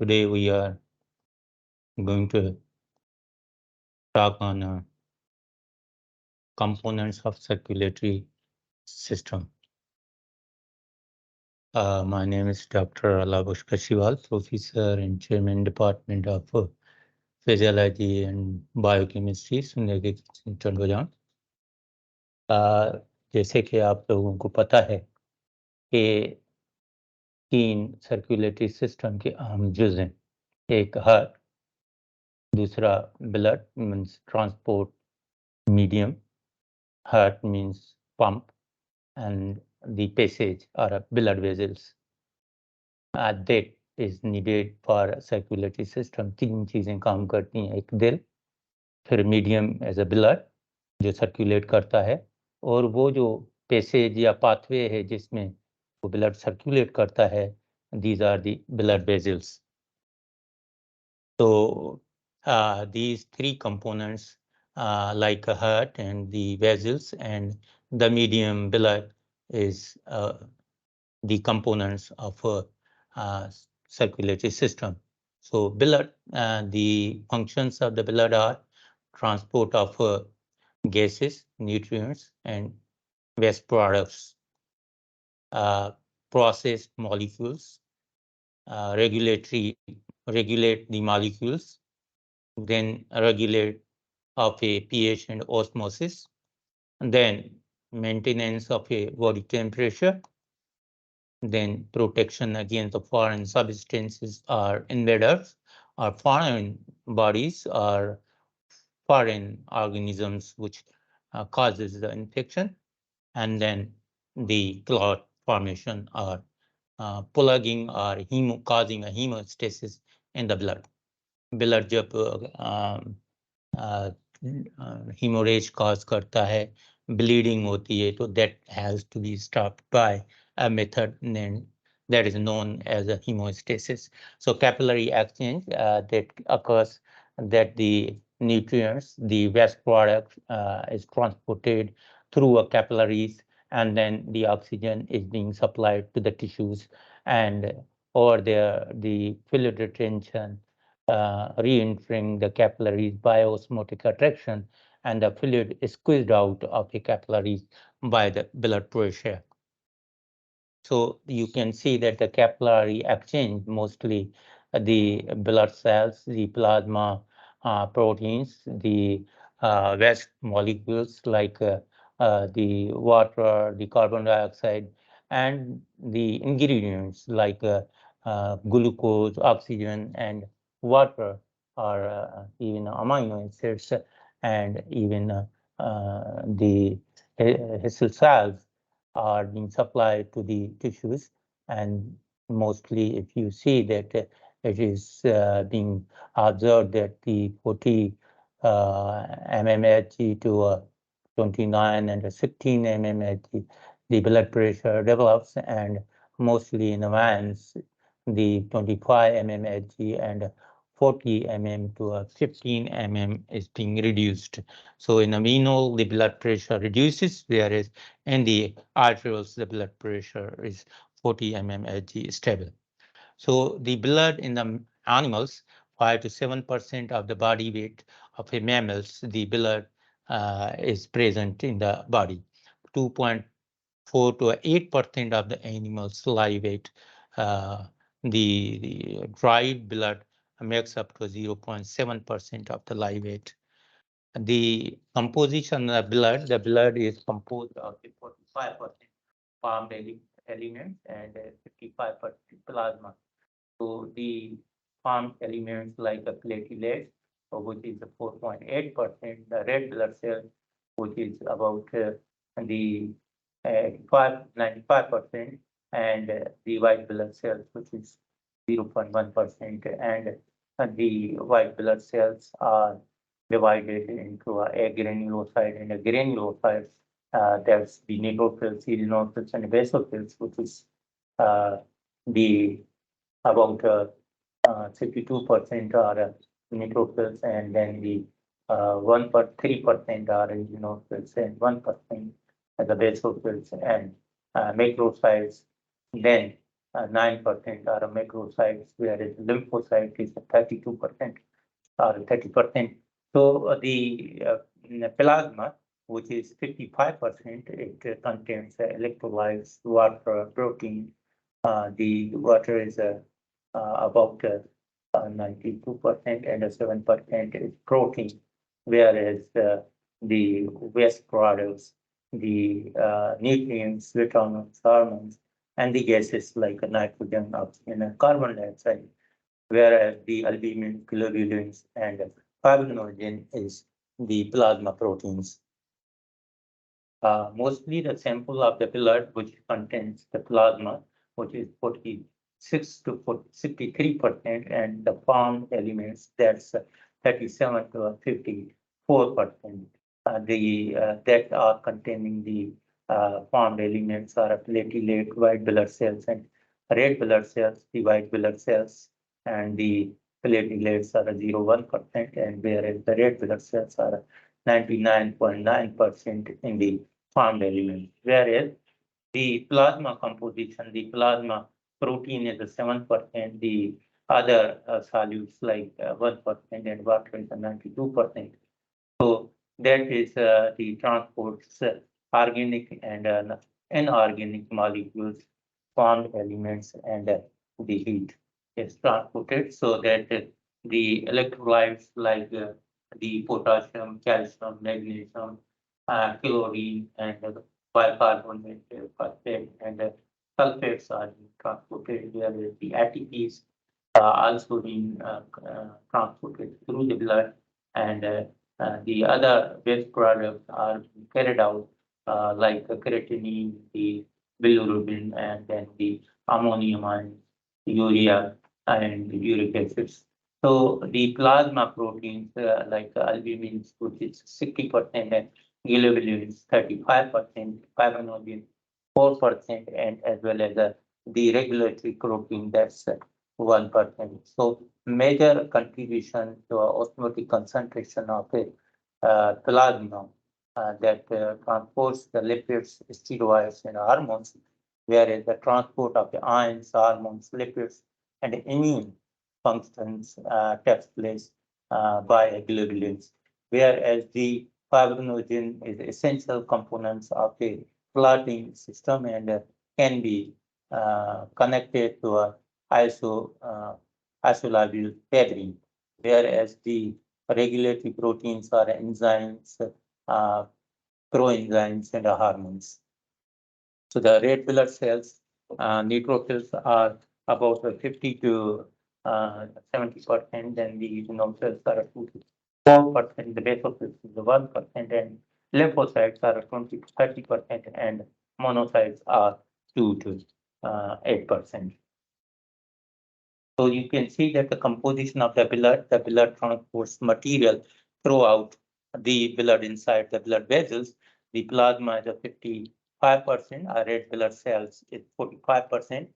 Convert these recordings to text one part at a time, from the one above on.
Today we are going to talk on components of circulatory system. My name is Dr. Kachiwal, Professor and Chairman Department of Physiology and Biochemistry, Sindh, Tandojam. जैसे कि आप लोगों को पता है कि 3 circulatory system के अहम जुज़ हैं। एक हार्ट, दूसरा blood means transport medium, heart means pump, and the passage or blood vessels that is needed for circulatory system. 3 चीजें काम करती हैं, एक दिल, फिर मीडियम एज अ ब्लड जो सर्कुलेट करता है, और वो जो पैसेज या पाथवे है जिसमें वो ब्लड सर्कुलेट करता है, these are the blood vessels. So these 3 components like a heart and the vessels and the medium blood is the components of a circulatory system. So blood, the functions of the blood are transport of gases, nutrients, and waste products, processed molecules, regulate the molecules, then regulate of a pH and osmosis, and then maintenance of a body temperature, then protection against the foreign substances or invaders or foreign bodies or foreign organisms which causes the infection, and then the clot formation or plugging or causing a hemostasis in the blood. Blood जब hemorrhage cause करता है, bleeding होती है, तो that has to be stopped by a method that is known as a hemostasis. So capillary exchange that occurs, that the nutrients, the waste product is transported through a capillaries, and then the oxygen is being supplied to the tissues, and over there the fluid retention re-entering the capillaries by osmotic attraction, and the fluid is squeezed out of the capillaries by the blood pressure. So you can see that the capillary exchange, mostly the blood cells, the plasma proteins, the waste molecules like the water, the carbon dioxide, and the ingredients like glucose, oxygen, and water, or even amino acids, and even the histone cells are being supplied to the tissues. And mostly, if you see that it is being observed that the 40 mmHg to 29 and 16 mmHg, the blood pressure develops, and mostly in advance, the 25 mmHg and 40 mm to 15 mm is being reduced. So in a venule, the blood pressure reduces, whereas in the arterioles, the blood pressure is 40 mmHg stable. So the blood in the animals, 5 to 7% of the body weight of a mammals, the blood is present in the body. 2.4 to 8% of the animal's live weight, the dried blood makes up to 0.7% of the live weight. The composition of the blood is composed of 45% formed elements and 55% plasma. So the formed elements like the platelet, which is 4.8%, the red blood cell, which is about the 95%, and the white blood cells, which is 0.1%, and the white blood cells are divided into a granulocyte and a granulocyte. There's the neutrophils, eosinophils, and basophils, which is the about 62% are neutrophils, and then the 3% are eosinophils, and 1% are the basophils and macrophages. Then 9% are macrocytes, whereas lymphocytes is 32% or 30%. So the plasma, which is 55%, it contains electrolytes, water, protein. The water is about 92% and 7% is protein, whereas the waste products, the nutrients, vitamins, hormones, and the gases like nitrogen, oxygen, and carbon dioxide, whereas the albumin, globulins, and fibrinogen is the plasma proteins. Mostly the sample of the blood which contains the plasma, which is 46 to 63%, and the formed elements, that's 37 to 54%. That are containing the formed elements are platelet, white blood cells, and red blood cells. The white blood cells and the platelets are 0.1%, and whereas the red blood cells are 99.9% in the formed elements. Whereas the plasma composition, the plasma protein is 7%, the other solutes like 1%, and water is 92%. So that is the transports organic and inorganic molecules, formed elements, and the heat is transported so that the electrolytes like the potassium, calcium, magnesium, chlorine, and bicarbonate, phosphate, and sulfates are transported, whereas the ATPs also being transported through the blood, and the other waste products are carried out like creatinine, the bilirubin, and then the ammonium ions, urea, and uric acids. So the plasma proteins like albumin, which is 60%, and globulins 35%, fibrinogen 4%, and as well as the regulatory protein, that's 1%. So major contribution to osmotic concentration of a plasma that transports the lipids, steroids, and hormones, whereas the transport of the ions, hormones, lipids, and immune functions takes place by globulins, whereas the fibrinogen is essential components of the clotting system and can be connected to a isolabile pairing, whereas the regulatory proteins are enzymes, proenzymes, and hormones. So the red blood cells, neutrophils are about 50 to 70%, and the genome cells are 2 to 4%, the basophils is 1%, and lymphocytes are 20 to 30%, and monocytes are 2 to 8%. So you can see that the composition of the blood transports material throughout the blood inside the blood vessels. The plasma is 55%, red blood cells is 45%,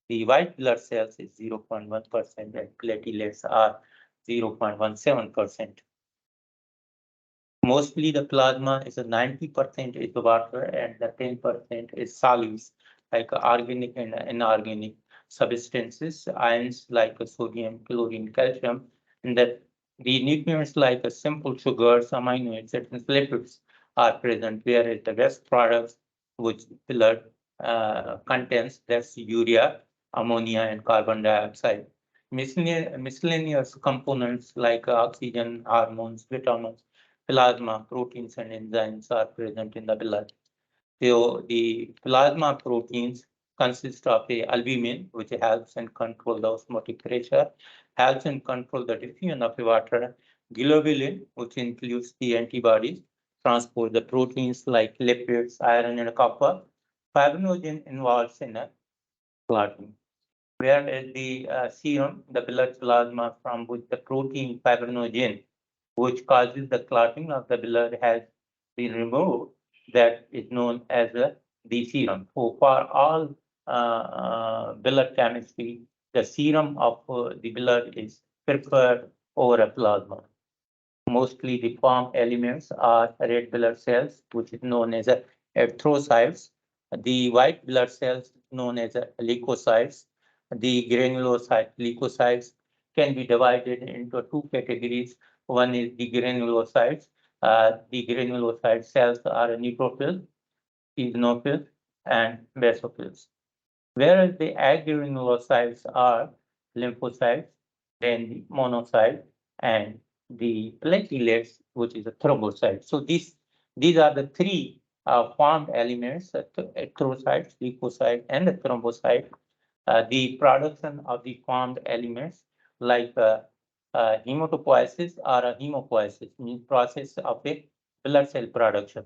the white blood cells is 0.1%, and platelets are 0.17%. Mostly the plasma is 90% is water, and the 10% is solids like organic and inorganic substances, ions like sodium, chlorine, calcium, and that the nutrients like simple sugars, amino acids, and lipids are present, whereas the waste products which blood contains, that's urea, ammonia, and carbon dioxide. Miscellaneous components like oxygen, hormones, vitamins, plasma, proteins, and enzymes are present in the blood. So the plasma proteins consist of a albumin, which helps and control the osmotic pressure, helps and control the diffusion of the water. Globulin, which includes the antibodies, transport the proteins like lipids, iron, and copper. Fibrinogen involves in clotting. Whereas the serum, the blood plasma from which the protein fibrinogen, which causes the clotting of the blood, has been removed, that is known as the serum. So for all blood chemistry, the serum of the blood is preferred over a plasma. Mostly the formed elements are red blood cells, which is known as erythrocytes. The white blood cells known as leukocytes, the granulocyte leukocytes can be divided into two categories. One is the granulocytes. The granulocyte cells are neutrophils, eosinophils, and basophils. Whereas the aggregates are lymphocytes, then the monocytes, and the platelets, which is a thrombocyte. So these are the three formed elements: erythrocytes, leukocyte, and the thrombocyte. The production of the formed elements like hematopoiesis or a hemopoiesis, means process of a blood cell production.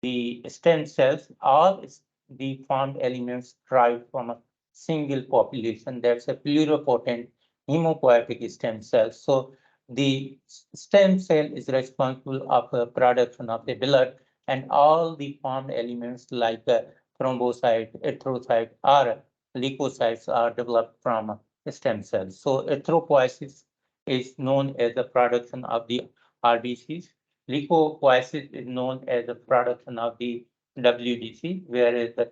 The stem cells, all the formed elements derived from a single population. That's a pluripotent hemopoietic stem cell. So the stem cell is responsible of the production of the blood, and all the formed elements like thrombocyte, erythrocyte, or leukocytes are developed from stem cells. So erythropoiesis is known as the production of the RBCs. Leukopoiesis is known as the production of the WBC, whereas the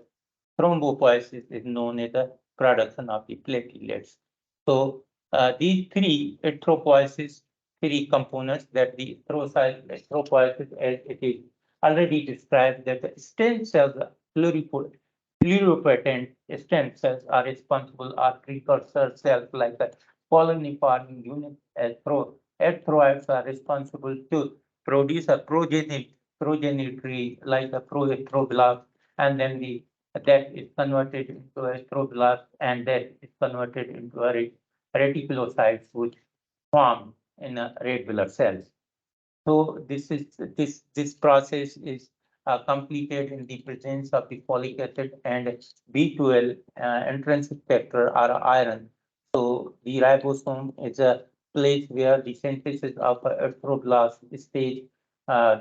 thrombopoiesis is known as the production of the platelets. So these three erythropoiesis, three components that the erythropoiesis, as it is already described, that the stem cells, pluripotent stem cells are responsible, are precursor cells like the colony-forming unit, as erythroids are responsible to produce a progeny like a proerythroblast, and then that is converted into erythroblast, and that is converted into a reticulocytes, which form in a red blood cells. So this process is completed in the presence of the folic acid and B12 intrinsic factor or iron. So the ribosome is a place where the synthesis of erythroblast stage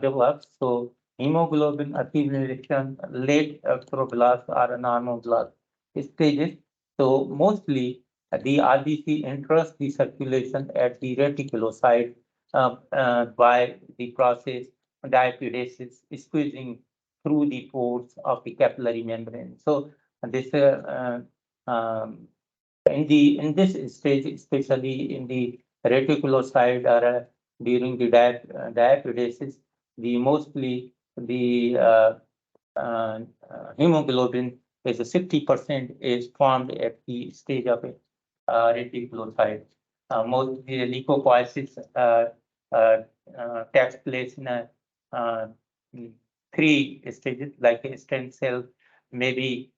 develops. So hemoglobin accumulation, late erythroblast or normoblast stages. So mostly the RBC enters the circulation at the reticulocyte by the process diaperesis, squeezing through the pores of the capillary membrane. So this in this stage, especially in the reticulocyte or during the diaperesis, the mostly the hemoglobin is a 60% is formed at the stage of a reticulocyte. Most the leukopoiesis takes place in a uh, three stages, like a stem cell may be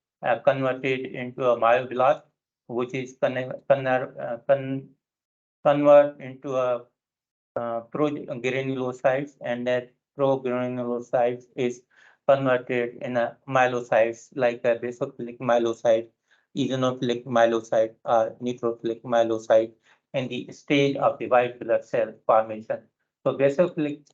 converted into a myoblast, which is convert into a progranulocytes, and that progranulocytes is converted in a myelocytes like a basophilic myelocyte, eosinophilic myelocyte, or neutrophilic myelocyte in the stage of the white blood cell formation. So basophilic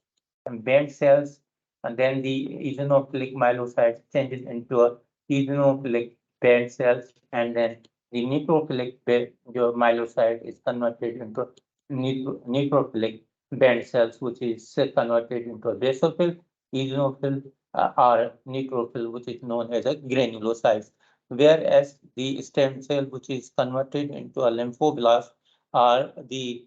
band cells, and then the eosinophilic myelocyte changes into a eosinophilic band cells, and then the neutrophilic myelocyte is converted into neutrophilic band cells, which is converted into a basophil, eosinophil, or neutrophil, which is known as a granulocytes. Whereas the stem cell, which is converted into a lymphoblast, or the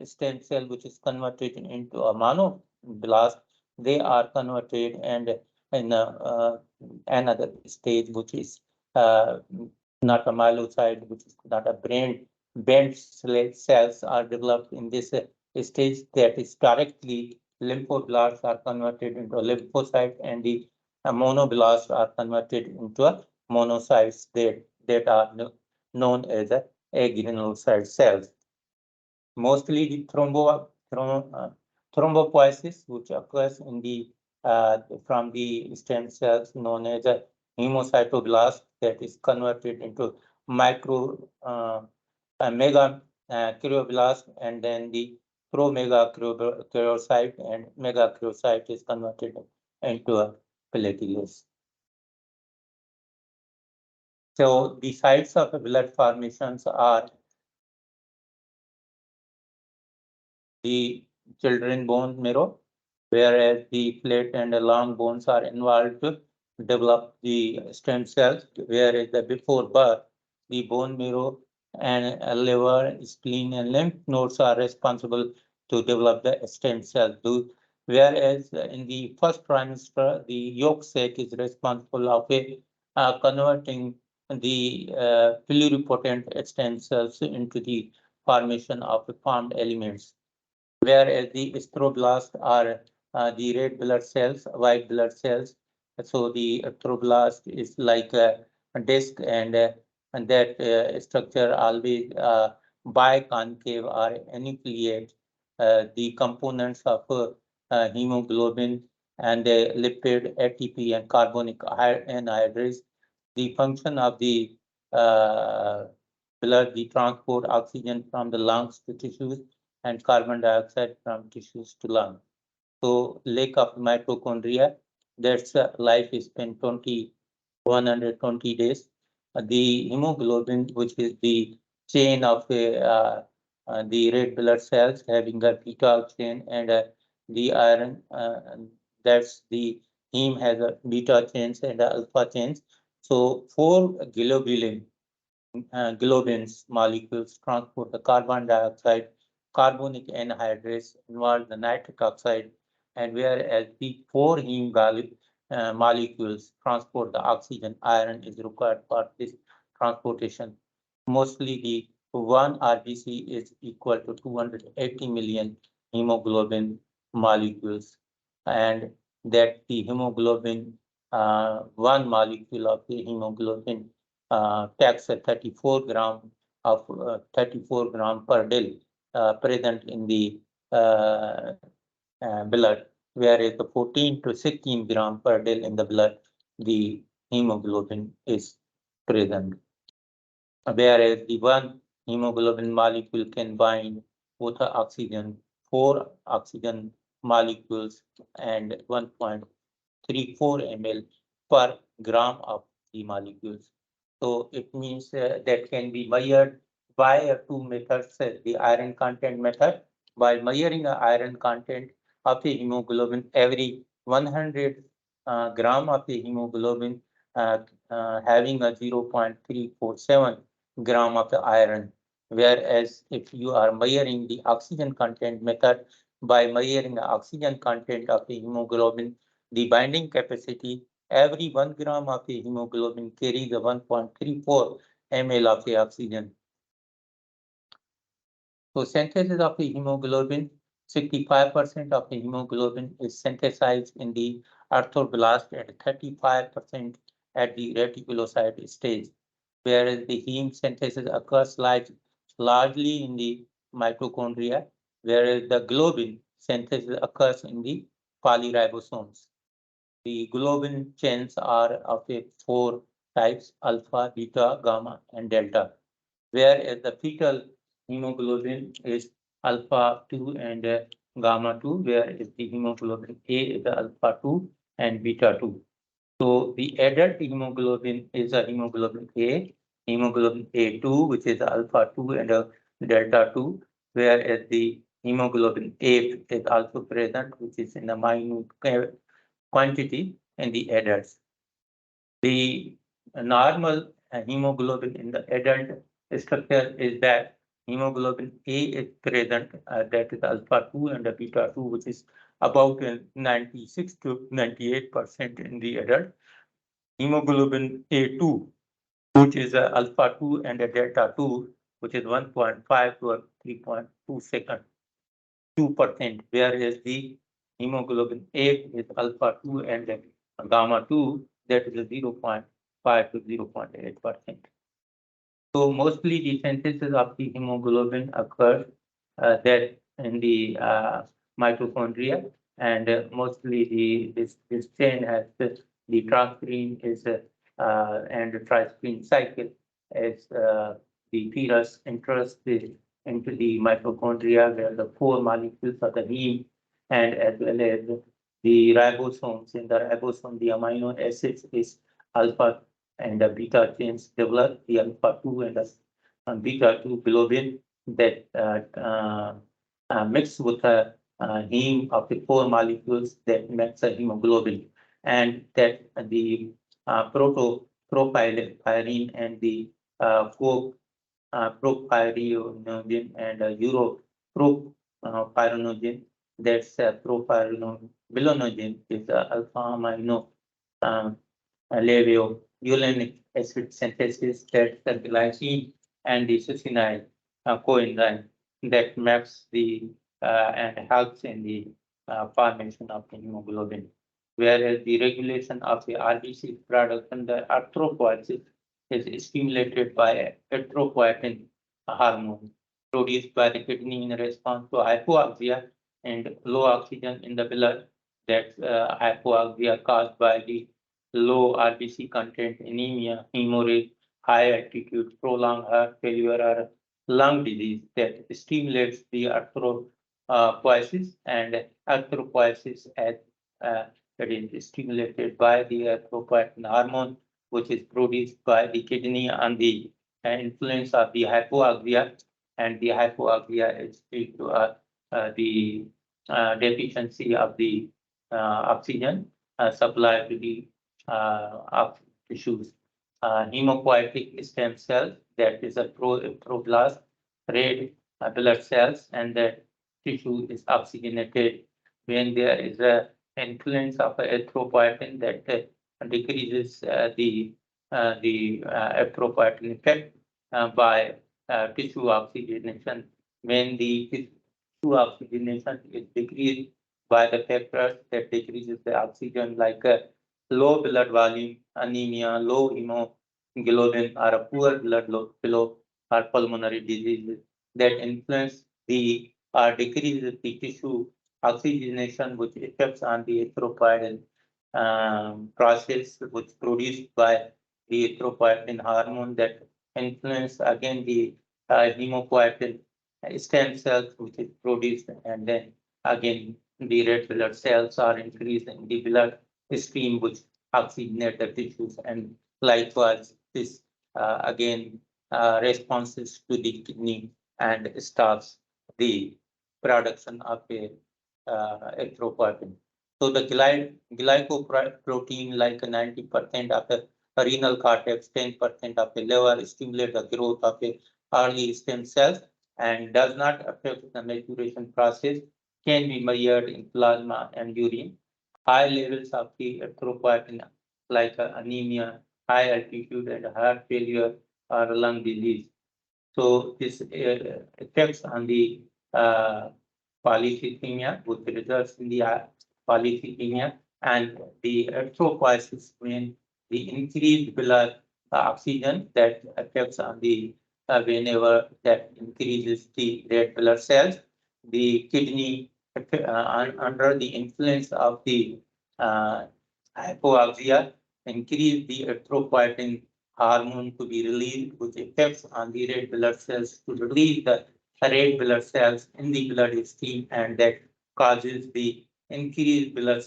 stem cell, which is converted into a monoblast, they are converted and in another stage, which is uh, not a myelocyte, which is not a brain. Bent cells are developed in this stage, that is directly lymphoblasts are converted into a lymphocyte, and the monoblasts are converted into a monocytes that are known as a granulocyte cells. Mostly the thrombopoiesis, which occurs in the from the stem cells known as a hemocytoblast, that is converted into micro mega cryoblast, and then the promega cryocyte and mega cryocyte is converted into a platelets. So the sites of blood formations are the children bone marrow, whereas the flat and the long bones are involved to develop the stem cells, whereas the before birth, the bone marrow and liver, spleen, and lymph nodes are responsible to develop the stem cells. Whereas in the first trimester, the yolk sac is responsible of converting the pluripotent stem cells into the formation of the formed elements, whereas the astroblasts are the red blood cells, white blood cells. So the astroblast is like a disc, and that structure always biconcave or enucleate the components of hemoglobin and the lipid, ATP, and carbonic anhydrase. The function of the uh, blood, the transport oxygen from the lungs to tissues and carbon dioxide from tissues to lung. So lack of mitochondria, that's life is spent 120 days. The hemoglobin, which is the chain of the red blood cells having a beta chain, and the iron, that's the heme has a beta chains and alpha chains. So four globins molecules transport the carbon dioxide, carbonic anhydrase involve the nitric oxide, and whereas the four heme molecules transport the oxygen, iron is required for this transportation. Mostly the one RBC is equal to 280 million hemoglobin molecules, and that the hemoglobin, one molecule of the hemoglobin packs a 34 gram per day present in the uh, blood, whereas the 14 to 16 gram per day in the blood, the hemoglobin is present. Whereas the one hemoglobin molecule can bind both the oxygen, four oxygen molecules, and 1.34 ml per gram of the molecules. So it means that can be measured by two methods, the iron content method, by measuring the iron content of the hemoglobin. Every 100 gram of the hemoglobin uh, having a 0.347 gram of the iron. Whereas if you are measuring the oxygen content method, by measuring the oxygen content of the hemoglobin, the binding capacity, every 1 gram of the hemoglobin carries a 1.34 ml of the oxygen. So synthesis of the hemoglobin, 65% of the hemoglobin is synthesized in the erythroblast and 35% at the reticulocyte stage, whereas the heme synthesis occurs largely in the mitochondria, whereas the globin synthesis occurs in the polyribosomes. The globin chains are of four types: alpha, beta, gamma, and delta, whereas the fetal hemoglobin is alpha 2 and gamma 2, whereas the hemoglobin A is the alpha 2 and beta 2. So the adult hemoglobin is a hemoglobin A2, which is alpha 2 and delta 2, whereas the hemoglobin A is also present, which is in a minute quantity in the adults. The normal hemoglobin in the adult structure is that hemoglobin A is present, that is alpha 2 and beta 2, which is about 96 to 98% in the adult. Hemoglobin A2, which is alpha 2 and delta 2, which is 1.5 to 3.2 second, 2%, whereas the hemoglobin A is alpha 2 and gamma 2, that is 0.5 to 0.8%. So mostly the synthesis of the hemoglobin occurs that in the mitochondria, and mostly this chain has the transferrin is and the trisprin cycle as the fetus enters into the mitochondria, where the four molecules of the heme and as well as the ribosomes. In the ribosome, the amino acids is alpha and the beta chains develop the alpha 2 and the beta 2 globin that mix with the heme of the four molecules that makes a hemoglobin, and that the protopyrin and the propyronogen and europropyronogen. That's propyronogen is alpha amino levulinic acid synthesis that the glycine and the succinyl coenzyme that maps the and helps in the formation of the hemoglobin. Whereas the regulation of the RBC production, the erythropoiesis is stimulated by erythropoietin hormone produced by the kidney in response to hypoxia and low oxygen in the blood. That hypoxia caused by the low RBC content, anemia, hemorrhage, high altitude, prolonged heart failure, or lung disease that stimulates the erythropoiesis and erythropoiesis that is stimulated by the erythropoietin hormone, which is produced by the kidney on the influence of the hypoxia, and the hypoxia is due to the deficiency of the oxygen supply to the of tissues. Hemopoietic stem cells, that is a problast, red blood cells, and that tissue is oxygenated when there is a influence of erythropoietin that decreases the erythropoietin effect by tissue oxygenation. When the tissue oxygenation is decreased by the factors that decreases the oxygen, like low blood volume, anemia, low hemoglobin, or a poor blood flow, or pulmonary diseases that influence the or decreases the tissue oxygenation, which affects on the erythropoietin process, which produced by the erythropoietin hormone that influence again the hemopoietin stem cells, which is produced, and then again the red blood cells are increased in the blood stream, which oxygenate the tissues, and likewise this again responses to the kidney and stops the production of a erythropoietin. So the glycoprotein, like 90% of the renal cortex, 10% of the liver, stimulate the growth of the early stem cells and does not affect the maturation process, can be measured in plasma and urine. High levels of the erythropoietin, like anemia, high altitude, and heart failure or lung disease. So this affects on the polycythemia, which results in the polycythemia, and the erythropoiesis when the increased blood oxygen that affects on the whenever that increases the red blood cells, the kidney under the influence of the hypoxia increase the erythropoietin hormone to be released, which affects on the red blood cells to release the red blood cells in the blood stream, and that causes the increased blood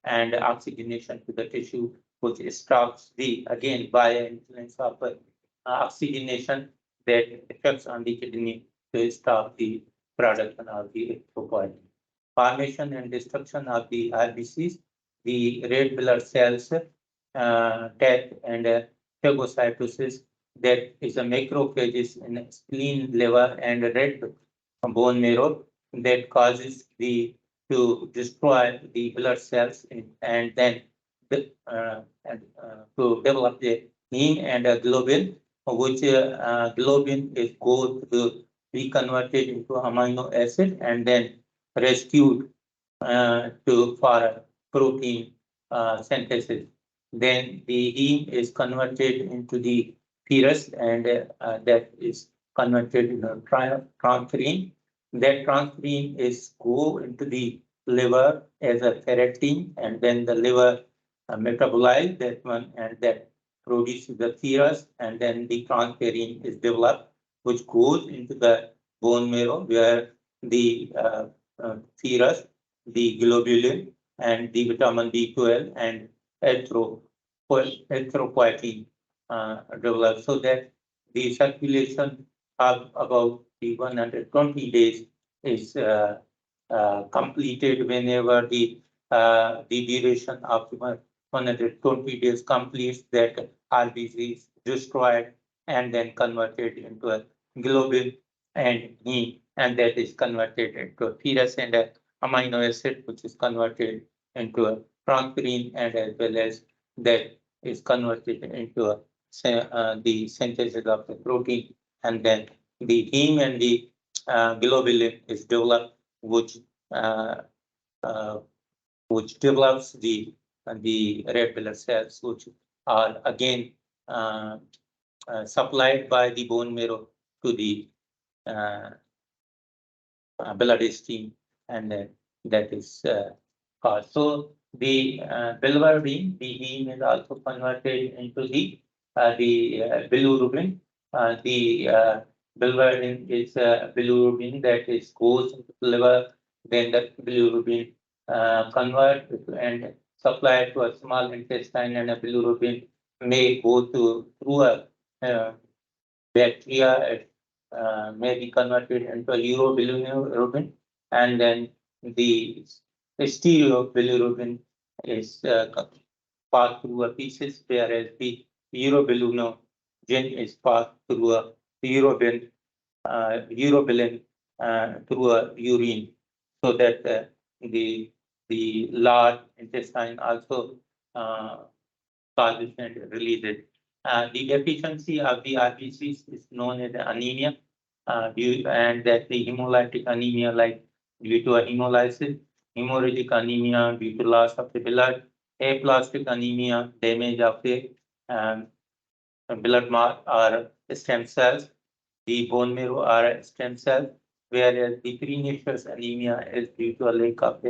and oxygenation to the tissue, which stops the again by influence of oxygenation that affects on the kidney to stop the production of the erythropoietin. Formation and destruction of the RBCs, the red blood cells, death and phagocytosis, that is a macrophages in spleen, liver, and red bone marrow that causes to destroy the blood cells and then to develop the heme and globin, which globin is going to be converted into amino acid and then rescued for protein synthesis. Then the heme is converted into the ferrous, and that is converted into transferrin. That transferrin is go into the liver as a ferritin, and then the liver metabolize that one, and that produces the ferrous, and then the transferrin is developed, which goes into the bone marrow where the ferrous, the globulin, and the vitamin B12 and erythropoietin develop, so that the circulation of about the 120 days is completed whenever the duration of 120 days completes, that RBC is destroyed and then converted into a globin and heme, and that is converted into a ferrous and a amino acid, which is converted into a transferrin, and as well as that is converted into a, the synthesis of the protein, and then the heme and the globulin is developed, which uh, uh, develops the red blood cells, which are again uh, supplied by the bone marrow to the uh, blood stream, and that is caused. So the biliverdin, the heme, is also converted into the bilirubin. The biliverdin is bilirubin that is goes into the liver, then the bilirubin convert and supplied to a small intestine, and a bilirubin may go through a bacteria, may be converted into a urobilirubin, and then the stereobilirubin is passed through a feces, whereas the urobilinogen is passed through a urobilin through a urine, so that the large intestine also causes and releases. The deficiency of the RBCs is known as anemia, and that the hemolytic anemia, like due to a hemolysis, hemorrhagic anemia due to loss of the blood, aplastic anemia, damage of the um, blood mark or stem cells, the bone marrow or stem cells, whereas the pernicious anemia is due to a lack of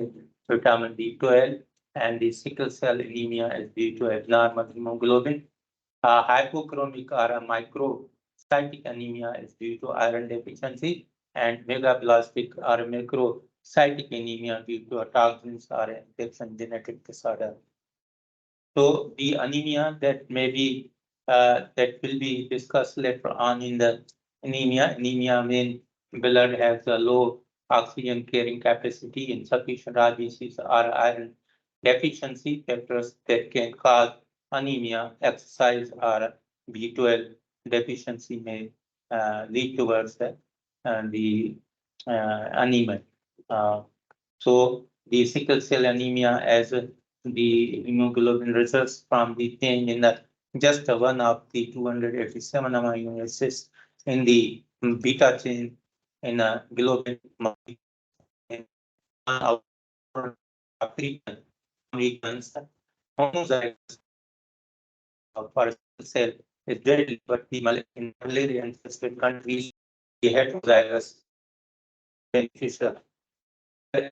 vitamin B12, and the sickle cell anemia is due to abnormal hemoglobin. Hypochromic or a microcytic anemia is due to iron deficiency, and megaplastic or macrocytic anemia due to toxins or infection genetic disorder. So the anemia that may be that will be discussed later on in the anemia. Anemia means blood has a low oxygen carrying capacity, insufficient RBCs or iron deficiency factors that can cause anemia. Exercise or B12 deficiency may lead towards the anemia. So the sickle cell anemia, as the hemoglobin results from the change in the just one of the 287 amino acids in the beta chain in a globin, in one of African Americans homozygous for sickle cell is deadly, but in malaria infested countries, the heterozygous beneficial and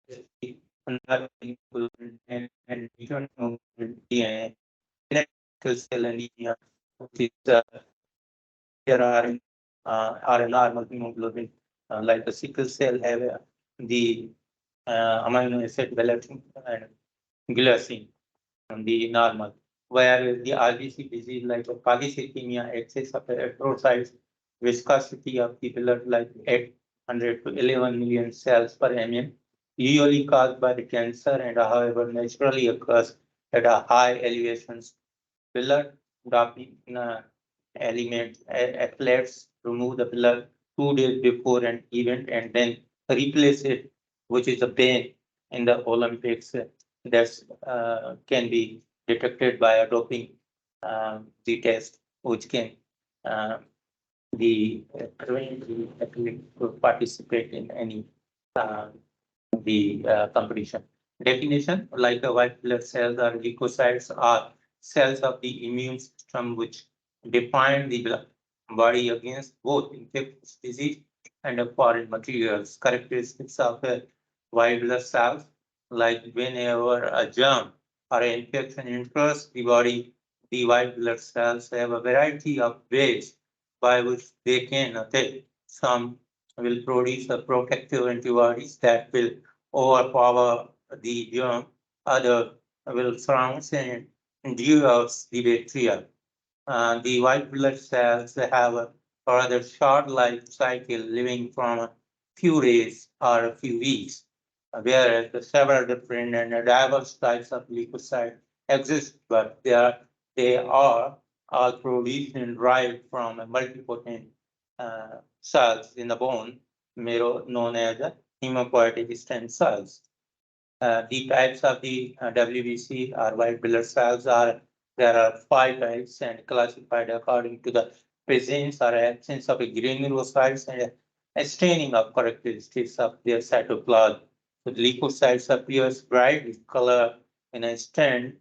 DNA sickle cell anemia, which is there are a normal hemoglobin, like the sickle cell have the amino acid gelatin and glycine, the normal. Whereas the RBC disease, like the polycythemia, excess of erythrocytes, viscosity of the blood like 800 to 11 million cells per mm, usually caused by the cancer, and however naturally occurs at a high elevations. Blood doping element athletes remove the blood 2 days before an event and then replace it, which is a pain in the Olympics. That can be detected by a doping the test, which can uh, be prevent the athlete to participate in any uh, the competition. Definition, like the white blood cells or leukocytes are cells of the immune system which define the body against both infectious disease and foreign materials. Characteristics of white blood cells, like whenever a germ or an infection enters the body, the white blood cells have a variety of ways by which they can attack. Some will produce a protective antibodies that will overpower the germ. Other will surround and induce the bacteria. The white blood cells have a rather short life cycle, living from a few days or a few weeks, whereas the several different and diverse types of leukocytes exist, but they are all produced and derived from a multipotent cells in the bone marrow known as the hematopoietic stem cells. The types of the WBC or white blood cells are there are 5 types and classified according to the presence or absence of granulocytes and a staining of characteristics of their cytoplasm. So the leukocytes appears bright with color in a stand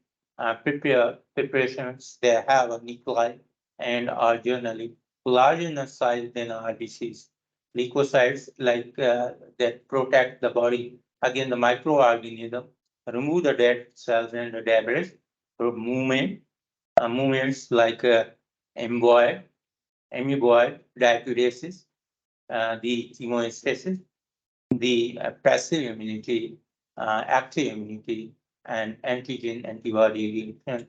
preparations. They have a nuclei and are generally larger in size than RBCs. Leukocytes that protect the body against the microorganism, remove the dead cells and the debris through movements like amoeboid diaperesis, the hemostasis, the passive immunity, active immunity, and antigen antibody reaction.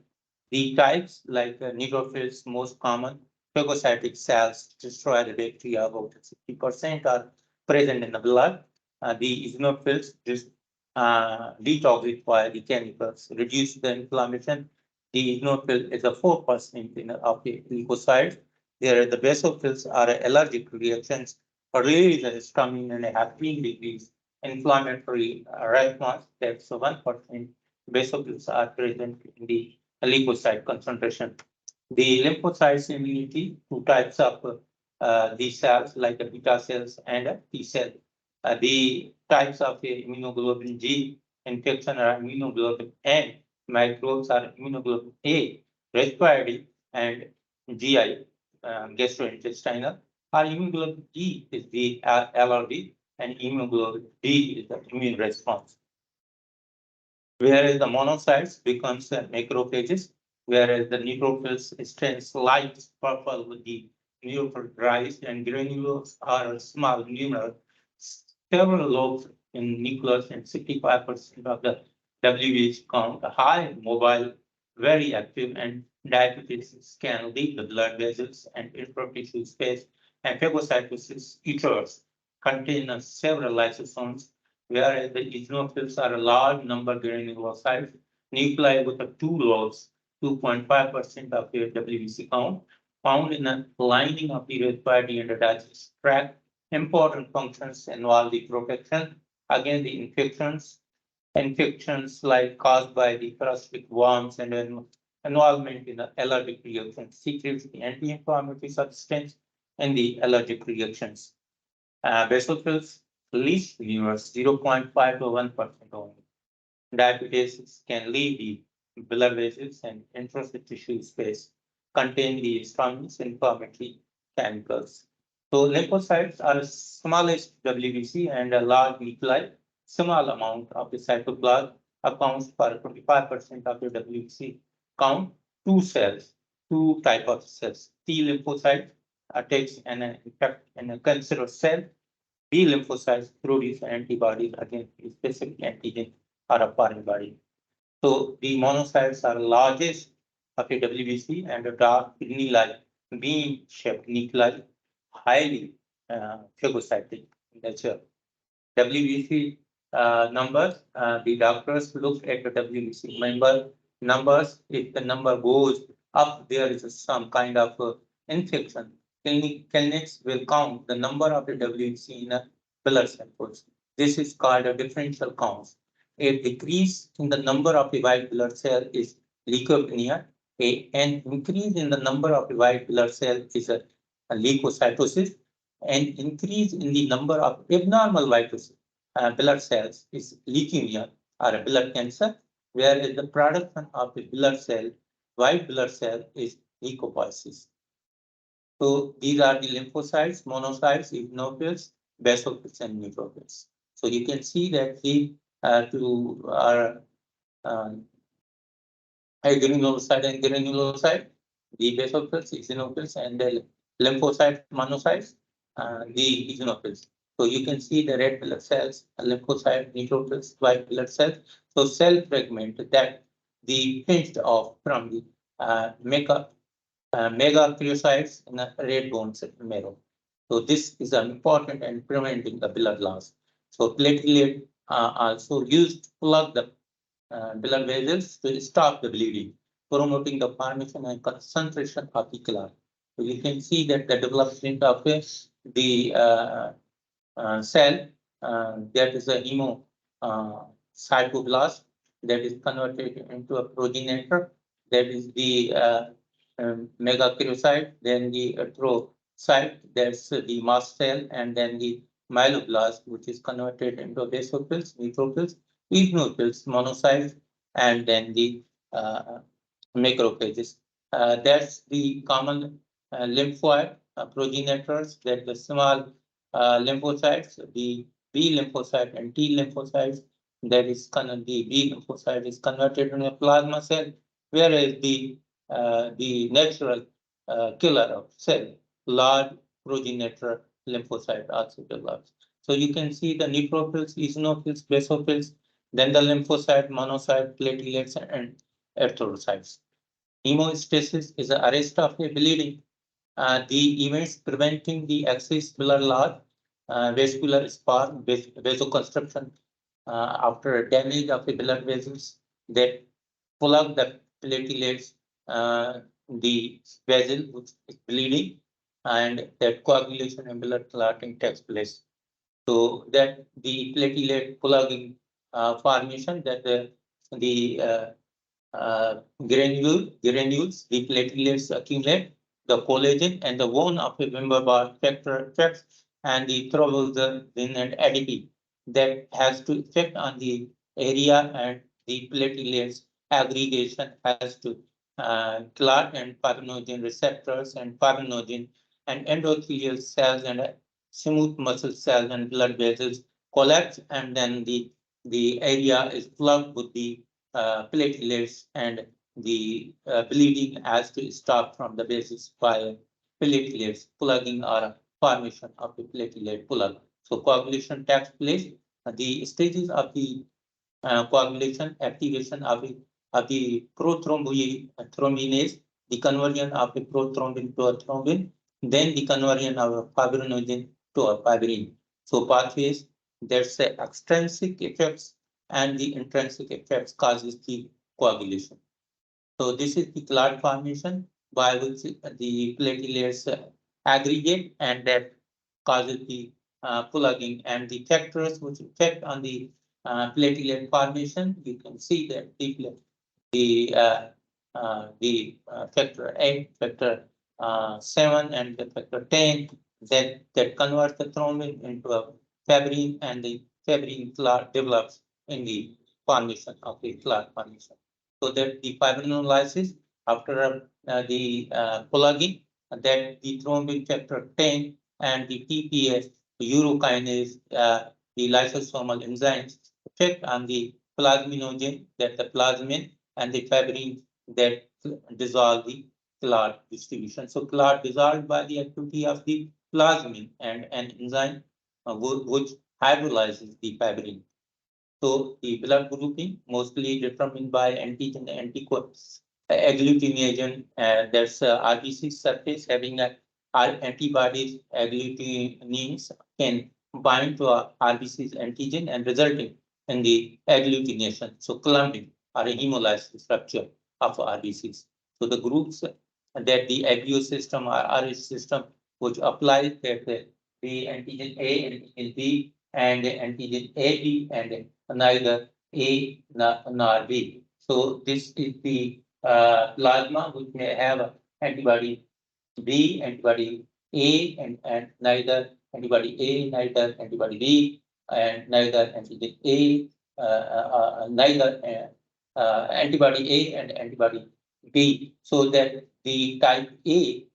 The types like neutrophils, most common phagocytic cells destroy the bacteria, about 60% are present in the blood. The eosinophils just detoxify the chemicals, reduce the inflammation. The eosinophil is a 4% of the leukocytes. There, the basophils are allergic reactions release histamine and have 15 degrees inflammatory response. That's 1% basophils are present in the leukocyte concentration. The lymphocytes immunity, 2 types of these cells like the beta cells and T cell. The types of immunoglobulin G infection are immunoglobulin N, microbes are immunoglobulin A, respiratory and GI, gastrointestinal. Our hemoglobin E is the allergy and hemoglobin D is the immune response. Whereas the monocytes becomes macrophages, whereas the neutrophils stains light purple with the neutrophil and granules are small, numerous, several lobes in nucleus and 65% of the WBC count, high, mobile, very active, and diabetes can leave the blood vessels and intertissue space, and phagocytosis ethers contain several lysosomes, whereas the eosinophils are a large number of granulocytes, nuclei with 2 lobes, 2.5% of the WBC count, found in the lining of the respiratory and the digestive tract. Important functions involve the protection against the infections like caused by the parasitic worms and involvement in the allergic reactions, secretes the anti-inflammatory substance and the allergic reactions. Basophils least viewers 0.5 to 1% only. Diabetes can leave the blood vessels and interstitial space, contain the strongest inflammatory chemicals. So lymphocytes are the smallest WBC and a large nuclei. Small amount of the cytoplasm accounts for 25% of the WBC count. 2 types of cells. T lymphocyte attacks and infect and a cancerous cell. B lymphocytes produce antibodies against a specific antigen or a foreign body. So the monocytes are largest of a WBC and a dark kidney-like bean-shaped nuclei, highly phagocytic in nature. WBC numbers, the doctors look at the WBC numbers. If the number goes up, there is some kind of infection. Clinics will count the number of the WBC in a blood samples. This is called a differential count. A decrease in the number of the white blood cell is leukopenia. An increase in the number of the white blood cell is a leukocytosis. An increase in the number of abnormal white blood cells is leukemia or a blood cancer, whereas the production of the blood cell, white blood cell, is leukopoiesis. So these are the lymphocytes, monocytes, eosinophils, basophils, and neutrophils. So you can see that the to our granulocyte and granulocyte, the basophils, eosinophils, and the lymphocytes, monocytes, the eosinophils. So you can see the red blood cells, lymphocyte, neutrophils, white blood cells. So cell fragment that the pinched off from the megakaryocytes in the red bone marrow. So this is important and preventing the blood loss. So platelet also used to plug the blood vessels to stop the bleeding, promoting the formation and concentration of the clot. So you can see that the development of the cell that is a cytoblast that is converted into a progenitor, that is the megakaryocyte, then the erythrocyte, that's the mast cell, and then the myeloblast, which is converted into basophils, neutrophils, eosinophils, monocytes, and then the macrophages. That's the common lymphoid progenitors, that the small lymphocytes, the B lymphocyte and T lymphocytes, that is the B lymphocyte is converted into a plasma cell, whereas the natural killer of cell, large progenitor lymphocyte also develops. So you can see the neutrophils, eosinophils, basophils, then the lymphocyte, monocyte, platelets, and erythrocytes. Hemostasis is the arrest of a bleeding. The events preventing the excess blood loss, vascular spark, vasoconstriction after damage of the blood vessels that plug the platelets, the vessel which is bleeding, and that coagulation and blood clotting takes place. So that the platelet plugging formation, that the granules, the platelets accumulate, the collagen and the bone of a member bar factor effects, and the thrombosis and ADP that has to effect on the area, and the platelets aggregation has to clot and fibrinogen receptors and fibrinogen and endothelial cells and smooth muscle cells and blood vessels collapse, and then the area is plugged with the platelets, and the bleeding has to stop from the basis by platelets plugging or formation of the platelet plug. So coagulation takes place. The stages of the coagulation, activation of the prothrombinase, the conversion of the prothrombin to a thrombin, then the conversion of a fibrinogen to a fibrin. So pathways, there's the extrinsic effects and the intrinsic effects causes the coagulation. So this is the clot formation by which the platelets aggregate, and that causes the plugging, and the factors which affect on the platelet formation. You can see that the factor 8, factor 7, and the factor 10 that converts the thrombin into a fibrin, and the fibrin clot develops in the formation of the clot formation. So that the fibrinolysis after the plugging, that the thrombin factor 10 and the TPS, urokinase, the lysosomal enzymes effect on the plasminogen, that the plasmin, and the fibrin that dissolve the clot distribution. So clot dissolved by the activity of the plasmin and an enzyme which hydrolyzes the fibrin. So the blood grouping mostly determined by antigen agglutination, that's RBC surface having antibodies agglutinins can bind to RBC's antigen and resulting in the agglutination. So clumping or a hemolysis rupture of RBCs. So the groups that the ABO system or RH system which applies that the antigen A, antigen B, and antigen AB, and neither A nor B. So this is the plasma which may have antibody B, antibody A, and neither antibody A, neither antibody B, and neither antigen A, neither antibody A and antibody B. So that the type A,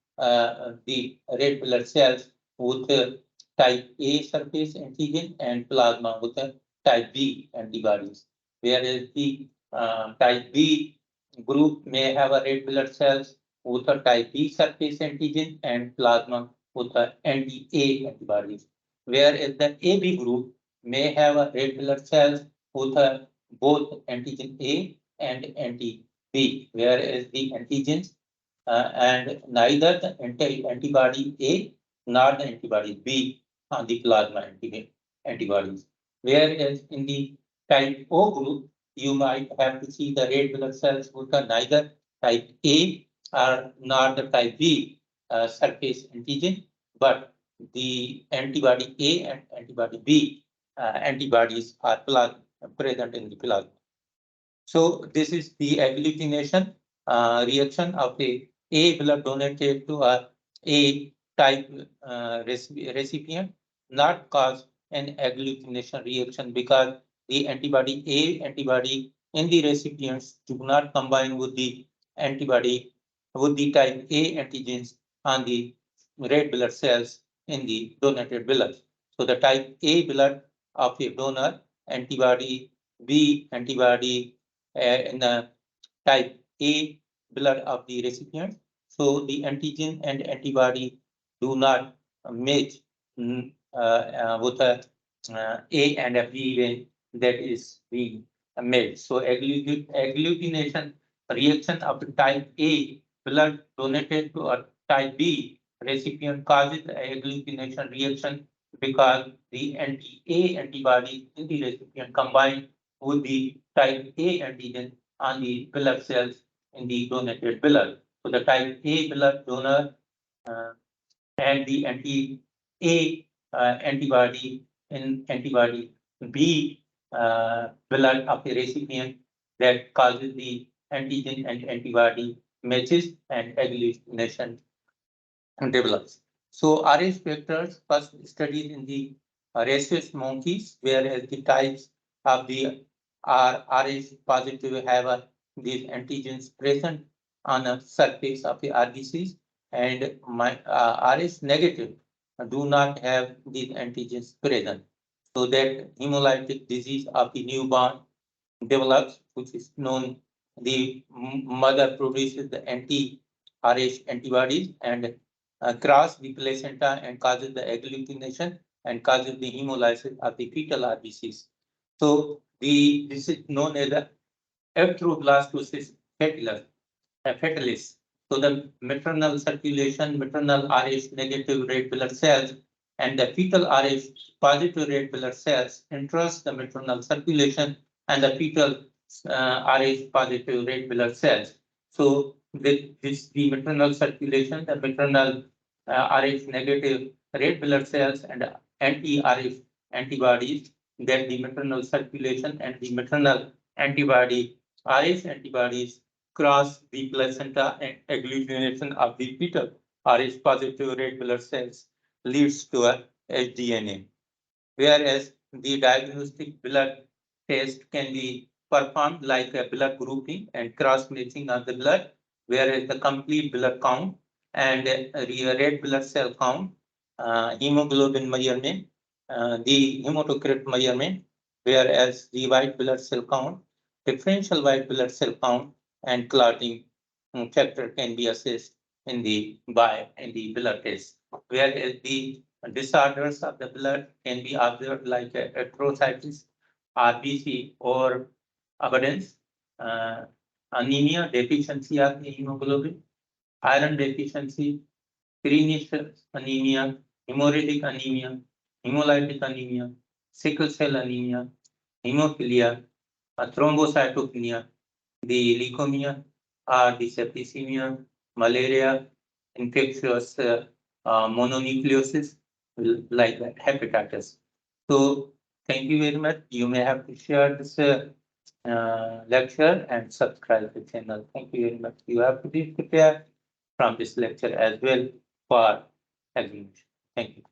the red blood cells with type A surface antigen and plasma with type B antibodies, whereas the type B group may have a red blood cells with a type B surface antigen and plasma with a anti-A antibodies, whereas the AB group may have a red blood cells with a both antigen A and anti-B, whereas the antigens and neither the antibody A nor the antibody B on the plasma antibodies. Whereas in the type O group, you might have to see the red blood cells which are neither type A or nor the type B surface antigen, but the antibody A and antibody B antibodies are present in the plasma. So this is the agglutination reaction of a blood donated to a type recipient, not cause an agglutination reaction because the antibody A antibody in the recipients do not combine with the antibody with the type A antigens on the red blood cells in the donated blood. So the type A blood of a donor, antibody B antibody in the type A blood of the recipient. So the antigen and antibody do not match with A and a B when that is being made. So agglutination reaction of the type A blood donated to a type B recipient causes agglutination reaction because the anti-A antibody in the recipient combine with the type A antigen on the blood cells in the donated blood. So the type A blood donor and the anti-A antibody in antibody B blood of the recipient that causes the antigen and antibody matches and agglutination develops. So RH vectors first studied in the rhesus monkeys, whereas the types of the RH positive have these antigens present on the surface of the RBCs, and RH negative do not have these antigens present. So that hemolytic disease of the newborn develops, which is known the mother produces the anti-RH antibodies and cross the placenta and causes the agglutination and causes the hemolysis of the fetal RBCs. So this is known as the erythroblastosis fetalis. So the maternal circulation, maternal RH negative red blood cells and the fetal RH positive red blood cells enters the maternal circulation and the fetal RH positive red blood cells. So with this the maternal circulation, the maternal RH negative red blood cells and anti-RH antibodies, then the maternal circulation and the maternal antibody RH antibodies cross the placenta and agglutination of the fetal RH positive red blood cells leads to a HDNA. Whereas the diagnostic blood test can be performed like a blood grouping and cross-matching of the blood, whereas the complete blood count and red blood cell count, hemoglobin measurement, the hematocrit measurement, whereas the white blood cell count, differential white blood cell count, and clotting factor can be assessed in the blood test. Whereas the disorders of the blood can be observed like erythrocytes, RBC, or abundance, anemia, deficiency of the hemoglobin, iron deficiency, pernicious anemia, hemorrhagic anemia, hemolytic anemia, sickle cell anemia, hemophilia, thrombocytopenia, the leukemia, the septicemia, malaria, infectious mononucleosis, like that, hepatitis. So thank you very much. You may have to share this lecture and subscribe to the channel. Thank you very much. You have to be prepared from this lecture as well for examination. Thank you.